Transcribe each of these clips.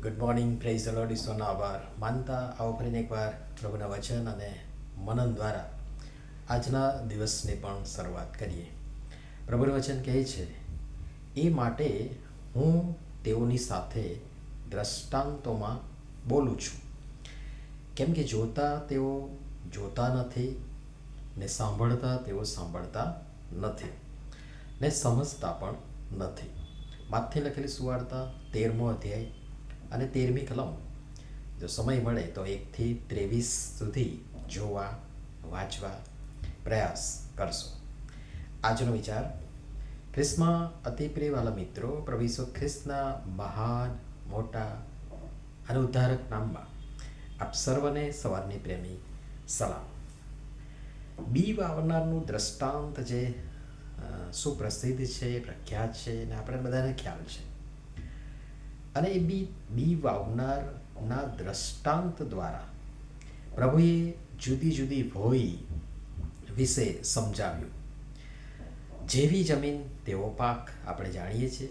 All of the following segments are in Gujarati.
Good morning, praise the Lord, ઈશ્વરનો આભાર માનતા આવો ફરીને એકવાર પ્રભુના વચન અને મનન દ્વારા આજના દિવસની પણ શરૂઆત કરીએ. પ્રભુનું વચન કહે છે, એ માટે હું તેઓની સાથે દ્રષ્ટાંતોમાં બોલું છું, કેમ કે જોતા તેઓ જોતા નથી, ને સાંભળતા તેઓ સાંભળતા નથી, ને સમજતા પણ નથી. માથે લખેલી સુવાર્તા 13મો અધ્યાય અને 13મી કલમ. જો સમય મળે તો 1 થી 23 સુધી જોવા, વાંચવા પ્રયાસ કરશો. આજનો વિચાર: ખ્રિસ્તમાં અતિ પ્રિયવાલા મિત્રો, પ્રભુ ઈસુ ખ્રિસ્તના મહાન, મોટા અને ઉદ્ધારક નામમાં આપ સર્વને સવારની પ્રેમી સલામ. બી વાવનારનું દ્રષ્ટાંત જે સુપ્રસિદ્ધ છે, પ્રખ્યાત છે અને આપણે બધાને ખ્યાલ છે. અને એ બી વાવનારના દ્રષ્ટાંત દ્વારા પ્રભુએ જુદી જુદી ભોય વિશે સમજાવ્યું. જેવી જમીન તેવો પાક, આપણે જાણીએ છીએ.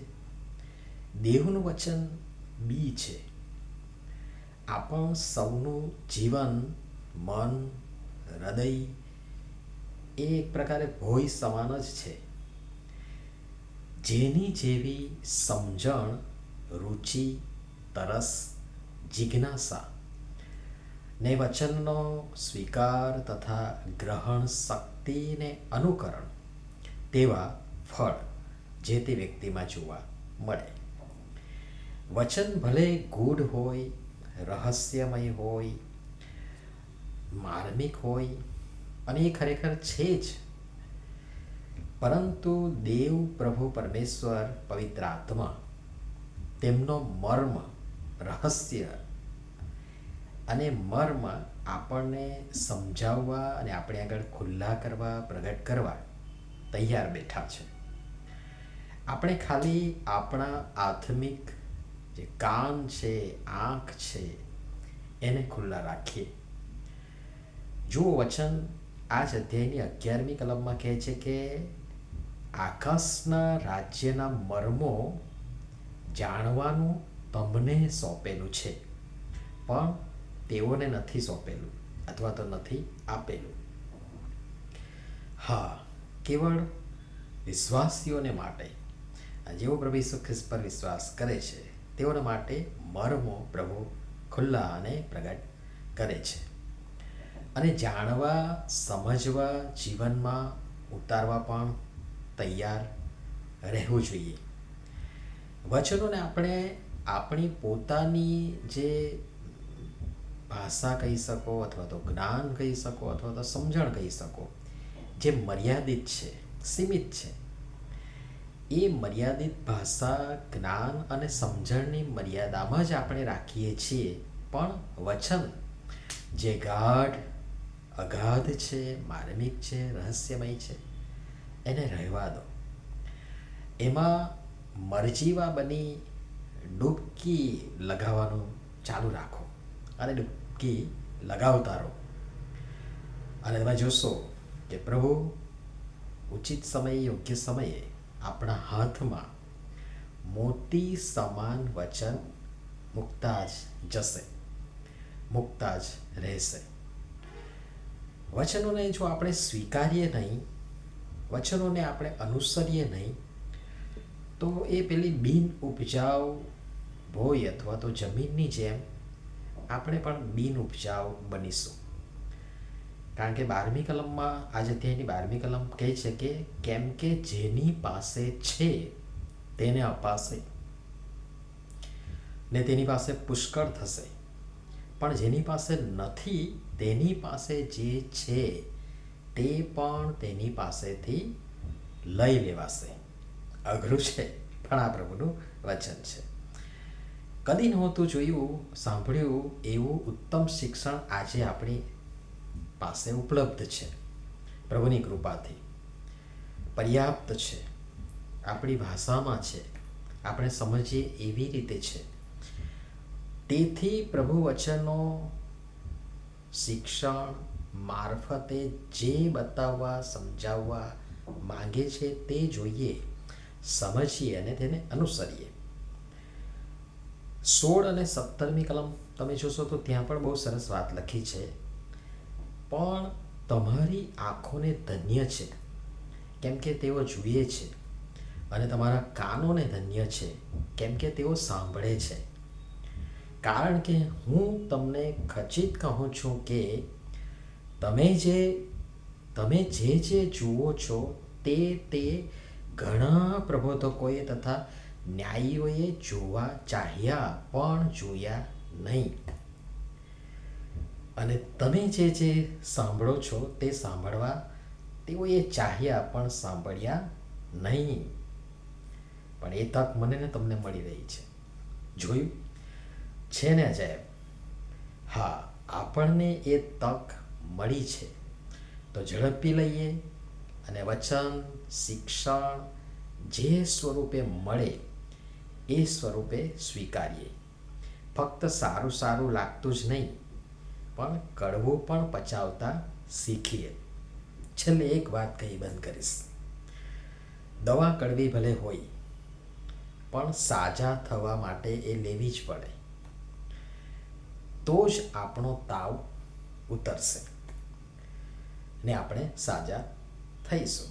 દેવનું વચન બી છે. આપણ સૌનું જીવન, મન, હૃદય એ એક પ્રકારે ભોય સમાન જ છે. જેની જેવી સમજણ, રુચિ, તરસ, જિજ્ઞાસા ને વચનનો સ્વીકાર તથા ગ્રહણ શક્તિને અનુકરણ, તેવા ફળ જે તે વ્યક્તિમાં જોવા મળે. વચન ભલે ગૂઢ હોય, રહસ્યમય હોય, માર્મિક હોય, અને એ ખરેખર છે જ, પરંતુ દેવ, પ્રભુ પરમેશ્વર, પવિત્ર આત્મા તેમનો મર્મ, રહસ્ય અને મર્મ આપણને સમજાવવા અને આપણે આગળ ખુલ્લા કરવા, પ્રગટ કરવા તૈયાર બેઠા છે. આપણે ખાલી આપણા આત્મિક જે કાન છે, આંખ છે, એને ખુલ્લા રાખીએ. જુઓ, વચન આ જ અધ્યાયની 11મી કલમમાં કહે છે કે આકાશના રાજ્યના મર્મો જાણવાનું તમને સોંપેલું છે, પણ તેઓને નથી સોંપેલું અથવા તો નથી આપેલું. હા, કેવળ વિશ્વાસીઓને માટે, જેઓ પ્રભુ ઈસુ ખ્રિસ્ત પર વિશ્વાસ કરે છે તેઓને માટે મર્મો પ્રભુ ખુલ્લા અને પ્રગટ કરે છે. અને જાણવા, સમજવા, જીવનમાં ઉતારવા પણ તૈયાર રહેવું જોઈએ. વચનોને આપણે આપણી પોતાની જે ભાષા કહી શકો, અથવા તો જ્ઞાન કહી શકો, અથવા તો સમજણ કહી શકો, જે મર્યાદિત છે, સીમિત છે, એ મર્યાદિત ભાષા, જ્ઞાન અને સમજણની મર્યાદામાં જ આપણે રાખીએ છીએ. પણ વચન જે ગાઢ, અગાધ છે, માર્મિક છે, રહસ્યમય છે, એને રહેવા દો. એમાં મરજીવા બની ડૂબકી લગાવવાનું ચાલુ રાખો અને ડૂબકી લગાવતા રહો. અને તમે જોશો કે પ્રભુ ઉચિત સમયે, યોગ્ય સમયે આપણા હાથમાં મોતી સમાન વચન મૂકતા જ જશે, મૂકતા જ રહેશે. વચનોને જો આપણે સ્વીકારીએ નહીં, વચનોને આપણે અનુસરીએ નહીં, તો એ પેલી બિન ઉપજાઉ ભોય અથવા તો જમીનની જેમ આપણે પણ બિન ઉપજાઉ બનીશું. કારણ કે 12મી કલમમાં, આજ અધ્યાયની 12મી કલમ કહે છે કે કેમ કે જેની પાસે છે તેને અપાશે ને તેની પાસે પુષ્કળ થશે, પણ જેની પાસે નથી તેની પાસે જે છે તે પણ તેની પાસેથી લઈ લેવાશે. અઘરું છે, પણ આ પ્રભુનું વચન છે. કદી નહોતું જોયું, સાંભળ્યું એવું ઉત્તમ શિક્ષણ આજે આપણી પાસે ઉપલબ્ધ છે. પ્રભુની કૃપાથી પર્યાપ્ત છે, આપણી ભાષામાં છે, આપણે સમજીએ એવી રીતે છે. તેથી પ્રભુ વચનો શિક્ષણ મારફતે જે બતાવવા, સમજાવવા માંગે છે તે જોઈએ, સમજીએ અને તેને અનુસરીએ. 16 અને 17મી કલમ તમે જોશો તો ત્યાં પણ બહુ સરસ વાત લખી છે. પણ તમારી આંખોને ધન્ય છે, કેમ કે તેઓ જુએ છે, અને તમારા કાનોને ધન્ય છે, કેમ કે તેઓ સાંભળે છે. કારણ કે હું તમને ખચિત કહું છું કે તમે જે જુઓ છો તે ઘણા પ્રબોધકોએ તથા ન્યાયીઓએ જોવા ચાહ્યા પણ જોયા નહીં, અને તમે જે સાંભળો છો તે સાંભળવા તેઓએ ચાહ્યા પણ સાંભળ્યા નહીં. પણ એ તક મને ને તમને મળી રહી છે. જોયું છે ને અજાયબ? હા, આપણને એ તક મળી છે, તો ઝડપી લઈએ અને વચન, શિક્ષણ જે સ્વરૂપે મળે એ સ્વરૂપે સ્વીકારીએ. ફક્ત સારું સારું લાગતું જ નહીં, પણ કડવું પણ પચાવતા શીખીએ. છેલ્લે એક વાત કહી બંધ કરીશ. દવા કડવી ભલે હોય, પણ સાજા થવા માટે એ લેવી જ પડે, તો જ આપણો તાવ ઉતરશે ને આપણે સાજા થઈશું.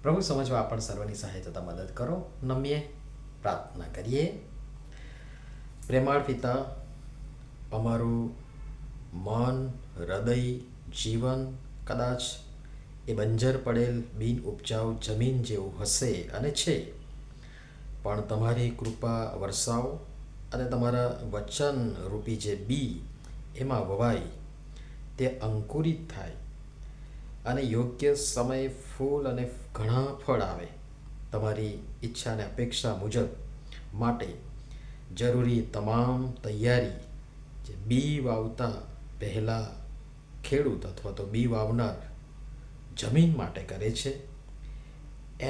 પ્રભુ સમજવા આપણ સર્વની સહાયતા મદદ કરો. નમ્ય પ્રાર્થના કરીએ. પ્રેમાળ પિતા, અમારું મન, હૃદય, જીવન કદાચ એ બંજર પડેલ બિન ઉપજાઉ જમીન જેવું હશે અને છે, પણ તમારી કૃપા વરસાવો અને તમારા વચન રૂપી જે બી એમાં વવાય તે અંકુરિત થાય અને યોગ્ય સમય ફૂલ અને ઘણા ફળ આવે. તમારી ઈચ્છા અને અપેક્ષા મુજબ માટે જરૂરી તમામ તૈયારી જે બી વાવતા પહેલાં ખેડૂત અથવા તો બી વાવનાર જમીન માટે કરે છે,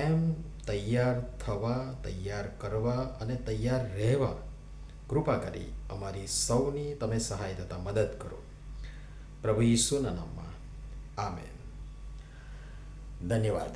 એમ તૈયાર થવા, તૈયાર કરવા અને તૈયાર રહેવા કૃપા કરી અમારી સૌની તમે સહાય તથા મદદ કરો. પ્રભુ ઈસુના નામમાં આમેન. ધન્યવાદ.